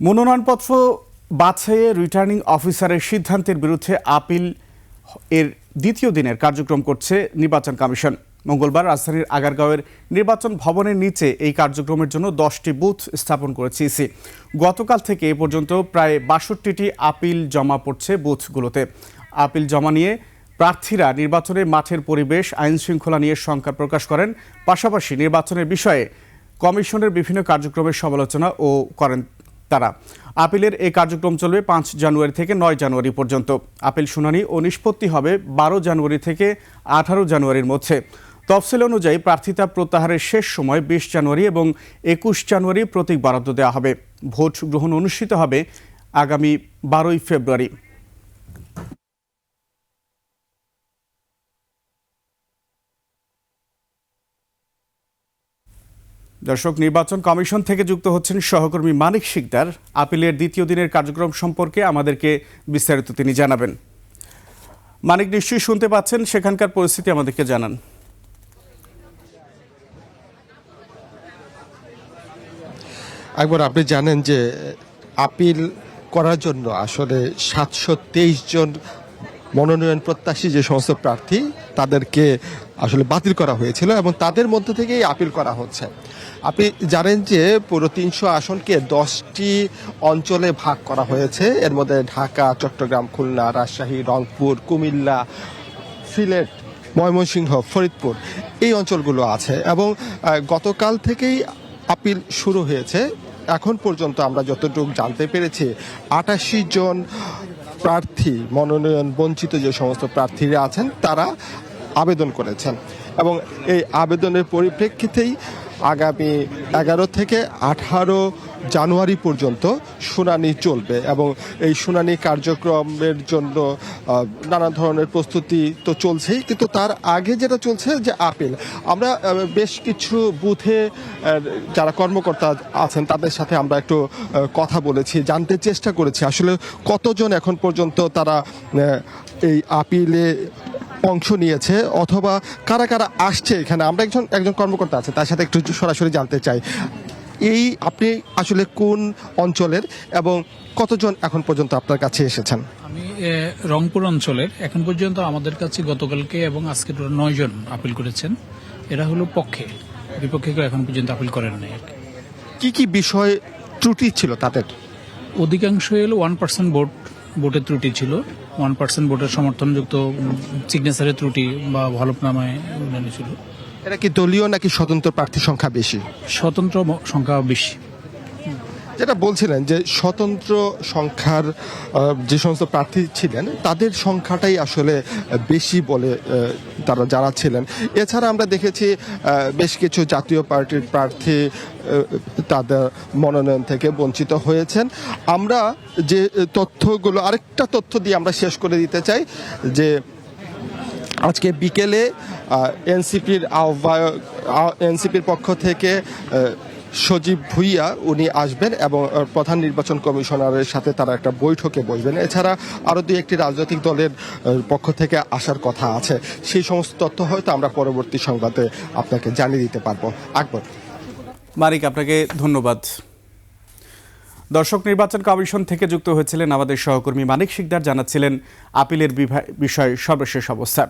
মনোনয়নপত্র বাছাইয়ে রিটার্নিং অফিসারের সিদ্ধান্তের বিরুদ্ধে আপিল এর দ্বিতীয় দিনের কার্যক্রম করছে নির্বাচন কমিশন। মঙ্গলবার রাজধানীর আগারগাঁওয়ের নির্বাচন ভবনের নিচে এই কার্যক্রমের জন্য 10টি বুথ স্থাপন করেছে ইসি। গতকাল থেকে এ পর্যন্ত প্রায় 62টি আপিল জমা পড়ছে বুথগুলোতে। আপিল জমা নিয়ে প্রার্থীরা নির্বাচনে মাঠের পরিবেশ, আইন শৃঙ্খলা নিয়ে শঙ্কা প্রকাশ করেন। পাশাপাশি নির্বাচনের বিষয়ে কমিশনের বিভিন্ন কার্যক্রমের সমালোচনা করেন তারা। আপিলের এই কার্যক্রম চলবে 5 জানুয়ারি থেকে 9 জানুয়ারি পর্যন্ত। আপিল শুনানি ও নিষ্পত্তি হবে 12 জানুয়ারি থেকে 18 জানুয়ারির মধ্যে। তফসিল অনুযায়ী প্রার্থিতা প্রত্যাহারের শেষ সময় 20 জানুয়ারি এবং 21 জানুয়ারি প্রতীক বরাদ্দ দেওয়া হবে। ভোট গ্রহণ অনুষ্ঠিত হবে আগামী 12 ফেব্রুয়ারি। দর্শক, নির্বাচন কমিশন থেকে যুক্ত হচ্ছেন সহকর্মী মানিক শিকদার। আপিলের দ্বিতীয় দিনের কার্যক্রম সম্পর্কে আমাদেরকে বিস্তারিত তিনি জানাবেন। মানিক, নিশ্চয়ই শুনতে পাচ্ছেন, সেখানকার পরিস্থিতি আমাদেরকে জানান। একবার আপনি জানেন যে আপিল করার জন্য আসলে 723 জন মনোনয়ন প্রত্যাশী যে সমস্ত প্রার্থী তাদেরকে আসলে বাতিল করা হয়েছিল এবং তাদের মধ্য থেকেই আপিল করা হচ্ছে। আপনি জানেন যে পুরো 300 আসনকে 10টি অঞ্চলে ভাগ করা হয়েছে। এর মধ্যে ঢাকা, চট্টগ্রাম, খুলনা, রাজশাহী, রংপুর, কুমিল্লা, সিলেট, ময়মনসিংহ, ফরিদপুর এই অঞ্চলগুলো আছে এবং গতকাল থেকেই আপিল শুরু হয়েছে। এখন পর্যন্ত আমরা যতটুকু জানতে পেরেছি 88 জন প্রার্থী, মনোনয়ন বঞ্চিত যে সমস্ত প্রার্থীরা আছেন তারা আবেদন করেছেন এবং এই আবেদনের পরিপ্রেক্ষিতেই আগামী 11 থেকে 18 জানুয়ারি পর্যন্ত শুনানি চলবে এবং এই শুনানি কার্যক্রমের জন্য নানা ধরনের প্রস্তুতি তো চলছেই, কিন্তু তার আগে যেটা চলছে যে আপিল। আমরা বেশ কিছু বুথে যারা কর্মকর্তা আছেন তাদের সাথে আমরা একটু কথা বলেছি, জানতে চেষ্টা করেছি আসলে কতজন এখন পর্যন্ত তারা এই আপিলে অংশ নিয়েছে অথবা কারা কারা আসছে এখানে। আমরা একজন কর্মকর্তা আছে, তার সাথে একটু সরাসরি জানতে চাই আপনি আসলে কোন অঞ্চলের এবং কতজন এখন পর্যন্ত আপনার কাছে এসেছেন? আমি রংপুর অঞ্চলের। এখন পর্যন্ত আমাদের কাছে গতকালকে এবং আজকে 9 জন আপিল করেছেন। এরা হলো পক্ষে, বিপক্ষে কেউ এখন পর্যন্ত আপিল করেন নাই। কি কি বিষয় ত্রুটি ছিল তাদের? অধিকাংশ হলো 1% ভোটের ত্রুটি ছিল। 1% ভোটের সমর্থনযুক্ত সিগনেচারের ত্রুটি বা হলফনামায় ছিল। এটা কি দলীয় নাকি স্বতন্ত্র প্রার্থীর সংখ্যা বেশি? স্বতন্ত্র সংখ্যা বেশি। যেটা বলছিলেন যে স্বতন্ত্র সংখ্যার যে সমস্ত প্রার্থী ছিলেন তাদের সংখ্যাটাই আসলে বেশি বলে তারা যারা ছিলেন। এছাড়া আমরা দেখেছি বেশ কিছু জাতীয় পার্টির প্রার্থী তাদের মনোনয়ন থেকে বঞ্চিত হয়েছেন। আমরা যে তথ্যগুলো, আরেকটা তথ্য দিয়ে আমরা শেষ করে দিতে চাই যে আজকে বিকেলে এনসিপির পক্ষ থেকে সজীব ভুইয়া উনি আসবেন এবং প্রধান নির্বাচন কমিশনারের সাথে তারা একটা বৈঠকে বসবেন। এছাড়া আরও 2-1টি রাজনৈতিক দলের পক্ষ থেকে আসার কথা আছে। সেই সমস্ত তথ্য হয়তো আমরা পরবর্তী সংবাদে আপনাকে জানিয়ে দিতে পারবো। আকবর। মানিক, আপনাকে ধন্যবাদ। দর্শক, নির্বাচন কমিশন থেকে যুক্ত হয়েছিলেন আমাদের সহকর্মী মানিক শিকদার, জানাচ্ছিলেন আপিলের বিষয়ে সর্বশেষ অবস্থা।